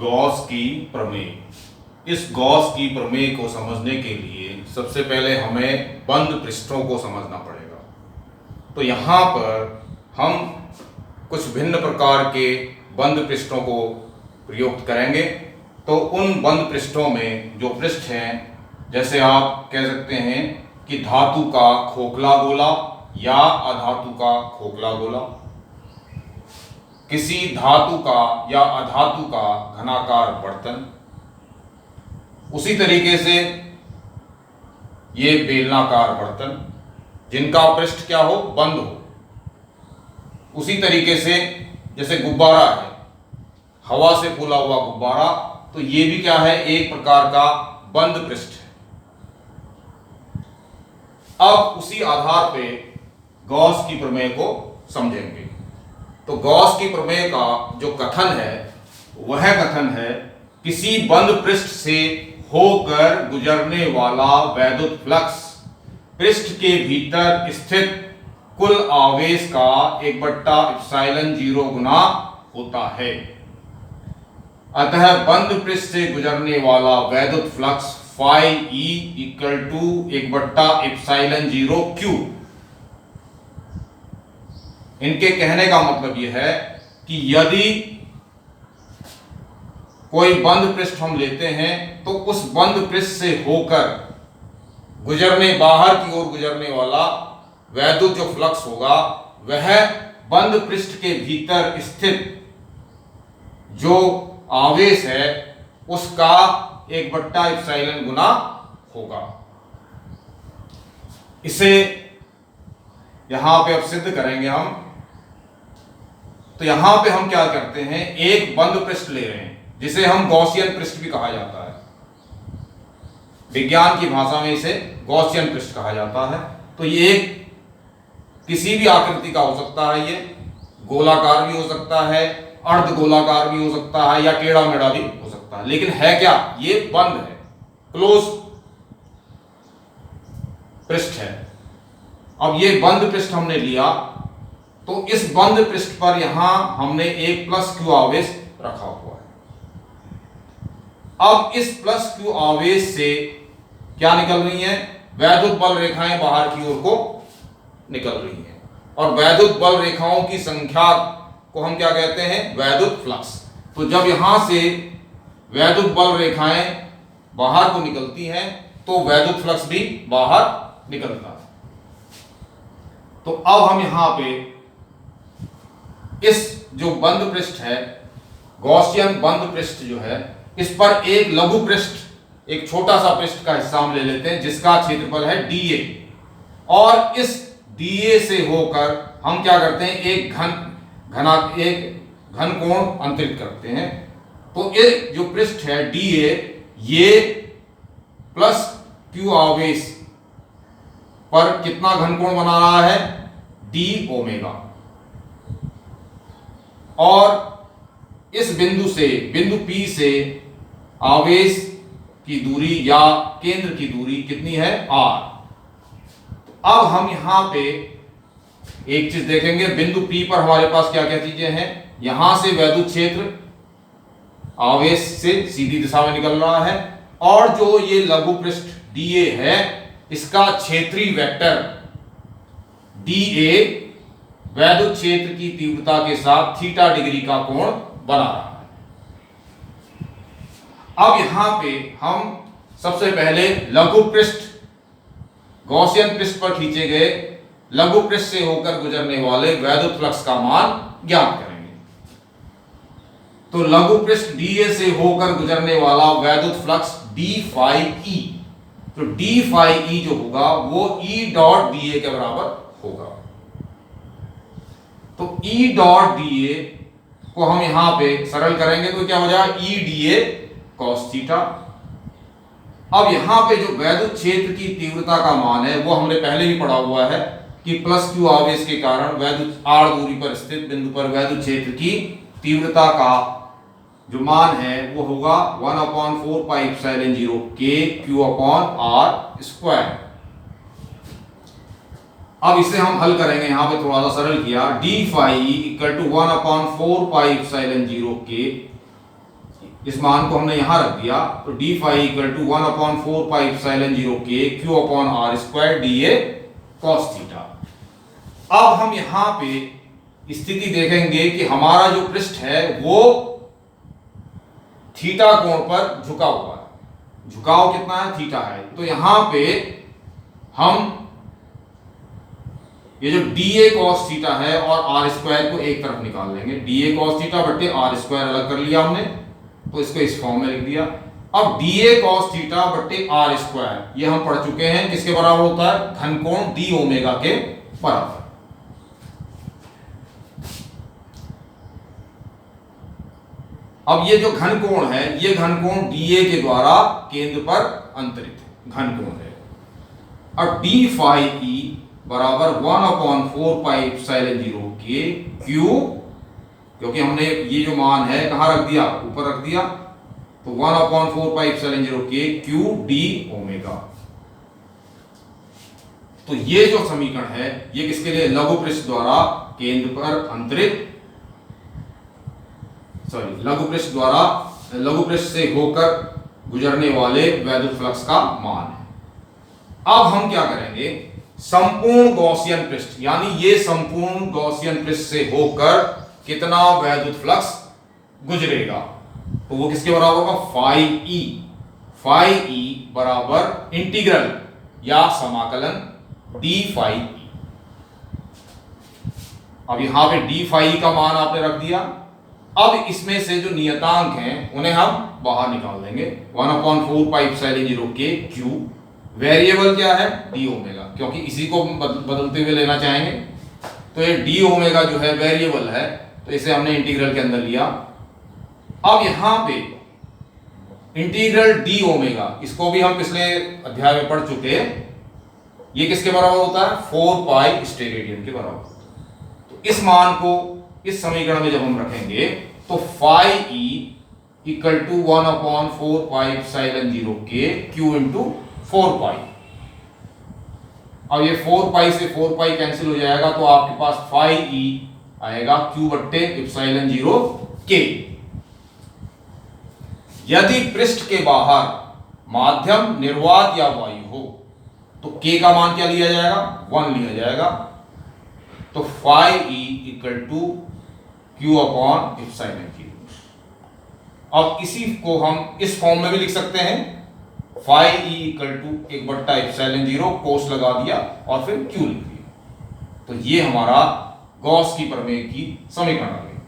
Gauss की प्रमेय। इस गॉस की प्रमेय को समझने के लिए सबसे पहले हमें बंद पृष्ठों को समझना पड़ेगा। तो यहाँ पर हम कुछ भिन्न प्रकार के बंद पृष्ठों को प्रयुक्त करेंगे। तो उन बंद पृष्ठों में जो पृष्ठ हैं, जैसे आप कह सकते हैं कि धातु का खोखला गोला या अधातु का खोखला गोला, किसी धातु का या अधातु का घनाकार बर्तन, उसी तरीके से ये बेलनाकार बर्तन जिनका पृष्ठ क्या हो, बंद हो। उसी तरीके से जैसे गुब्बारा है, हवा से फूला हुआ गुब्बारा, तो ये भी क्या है, एक प्रकार का बंद पृष्ठ है। अब उसी आधार पे गॉस की प्रमेय को समझेंगे। तो गॉस की प्रमेय का जो कथन है वह कथन है, किसी बंद पृष्ठ से होकर गुजरने वाला वैद्युत फ्लक्स पृष्ठ के भीतर स्थित कुल आवेश का 1/ε0 गुना होता है। अतः बंद पृष्ठ से गुजरने वाला वैद्युत flux phi E equal to 1/ε0 Q. इनके कहने का मतलब यह है कि यदि कोई बंद पृष्ठ हम लेते हैं तो उस बंद पृष्ठ से होकर बाहर की ओर गुजरने वाला वैद्युत जो फ्लक्स होगा वह बंद पृष्ठ के भीतर स्थित जो आवेश है उसका 1/ε गुना होगा। इसे यहां पे अब सिद्ध करेंगे हम। तो यहां पे हम क्या करते हैं, एक बंद पृष्ठ ले रहे हैं जिसे हम गॉसियन पृष्ठ भी कहा जाता है, विज्ञान की भाषा में इसे गॉसियन पृष्ठ कहा जाता है। तो ये एक किसी भी आकृति का हो सकता है, ये गोलाकार भी हो सकता है, अर्ध गोलाकार भी हो सकता है, या टेढ़ा मेढ़ा भी हो सकता है, लेकिन है क्या, ये बंद है, क्लोज पृष्ठ है। अब ये बंद पृष्ठ हमने लिया तो इस बंद पृष्ठ पर यहां हमने एक प्लस क्यू आवेश रखा हुआ है। अब इस प्लस क्यू आवेश से क्या निकल रही है, वैद्युत बल रेखाएं बाहर की ओर को निकल रही हैं, और वैद्युत बल रेखाओं की संख्या को हम क्या कहते हैं, वैद्युत फ्लक्स। तो जब यहां से वैद्युत बल रेखाएं बाहर को निकलती हैं तो वैद्युत फ्लक्स भी बाहर निकलता है। तो अब हम यहां पे इस जो बंद पृष्ठ है, गॉसियन बंद पृष्ठ जो है, इस पर एक लघु पृष्ठ, एक छोटा सा पृष्ठ का हिस्सा हम ले लेते हैं जिसका क्षेत्रफल है dA, और इस dA से होकर हम क्या करते हैं, एक घन कोण अंतरित करते हैं। तो ये जो पृष्ठ है dA, ये प्लस q आवेश पर कितना घन कोण बना रहा है, d ओमेगा। और इस बिंदु से, बिंदु P से आवेश की दूरी या केंद्र की दूरी कितनी है, r। तो अब हम यहां पे एक चीज देखेंगे, बिंदु P पर हमारे पास क्या क्या चीजें हैं, यहां से वैद्युत क्षेत्र आवेश से सीधी दिशा में निकल रहा है, और जो ये लघु पृष्ठ dA है इसका क्षेत्रीय वेक्टर dA वैद्युत क्षेत्र की तीव्रता के साथ थीटा डिग्री का कोण बना रहा है। अब यहां पे हम सबसे पहले लघु पृष्ठ, गॉसियन पृष्ठ पर खींचे गए लघु पृष्ठ से होकर गुजरने वाले वैद्युत फ्लक्स का मान ज्ञात करेंगे। तो लघु पृष्ठ dA से होकर गुजरने वाला वैद्युत फ्लक्स d फाई e, तो d फाई e जो होगा वो E डॉट dA के बराबर होगा। तो E डॉट dA को हम यहां पे सरल करेंगे तो क्या हो जाएगा, E dA cos थीटा। अब यहां पे जो वैद्युत क्षेत्र की तीव्रता का मान है वो हमने पहले भी पढ़ा हुआ है कि प्लस क्यू आवेश के कारण वैद्युत r दूरी पर स्थित बिंदु पर वैद्युत क्षेत्र की तीव्रता का जो मान है वो होगा 1/4πε0 k q/r²। अब इसे हम हल करेंगे, यहां पे थोड़ा सा सरल किया, d phi equal to 1/4πε0 k इस मान को हमने यहां रख दिया, तो d phi equal to 1/4 pi epsilon 0 के q upon r square d a cos theta. अब हम यहां पे स्थिति देखेंगे कि हमारा जो पृष्ठ है वो थीटा कोण पर झुका हुआ है। झुकाव कितना है? थीटा है। तो यहां पे हम ये जो डी ए कॉस थीटा है और आर स्क्वायर को एक तरफ निकाल लेंगे। डी ए कॉस थीटा बटे आर स्क्वायर अलग कर लिया हमने, तो इसको इस फॉर्म में लिख दिया। अब डी ए कॉस थीटा बटे आर स्क्वायर ये हम पढ़ चुके हैं, किसके बराबर होता है? घन कोण डी ओमेगा के बराबर। अब ये जो घन कोण है, ये घन कोण डी ए के द्वारा केंद्र पर अंतरित घन कोण है। अब डी फाई ई बराबर 1/4 पाई एप्सिलॉन 0 के क्यू, क्योंकि हमने ये जो मान है कहां रख दिया? ऊपर रख दिया, तो 1/4 पाई एप्सिलॉन 0 के क्यू डी ओमेगा। तो ये जो समीकरण है ये किसके लिए? लघु पृष्ठ द्वारा केंद्र पर अंतरित, लघु पृष्ठ द्वारा लघु पृष्ठ से होकर गुजरने वाले वैद्युत फ्लक्स का मान है। अब हम क्या करेंगे? संपूर्ण गॉसियन पृष्ठ, यानी ये संपूर्ण गॉसियन पृष्ठ से होकर कितना वैद्युत फ्लक्स गुजरेगा, तो वो किसके बराबर होगा? Phi E. फाई ई बराबर इंटीग्रल या समाकलन डी फाई ई। अब यहां पे डी फाई का मान आपने रख दिया। अब इसमें से जो नियतांक हैं उन्हें हम बाहर निकाल देंगे। 1/4 पाई एप्सिलॉन 0 के क्यू, वेरिएबल क्या है? डी ओमेगा, क्योंकि इसी को बदलते हुए लेना चाहेंगे, तो ये डी ओमेगा जो है वेरिएबल है, तो इसे हमने इंटीग्रल के अंदर लिया। अब यहां पे इंटीग्रल डी ओमेगा, इसको भी हम पिछले अध्याय में पढ़ चुके हैं, ये किसके बराबर होता है? 4 पाई स्टेरेडियन के बराबर। तो इस मान को इस समीकरण में जब हम रखेंगे तो phi E equal to 1/4 pi epsilon 0 के क्यू इंटू 4 पाई। अब ये 4 पाई से 4 पाई कैंसिल हो जाएगा, तो आपके पास फाई ई आएगा क्यू बट्टे एप्सिलॉन 0 के। यदि पृष्ठ के बाहर माध्यम निर्वात या वायु हो तो के का मान क्या लिया जाएगा? 1 लिया जाएगा। तो phi E equal to q upon epsilon 0। अब इसी को हम इस फॉर्म में भी लिख सकते हैं, phi E equal to 1 epsilon 0 cos लगा दिया और फिर क्यू लिख दिया। तो ये हमारा गॉस की प्रमेय की समीकरण आ गई।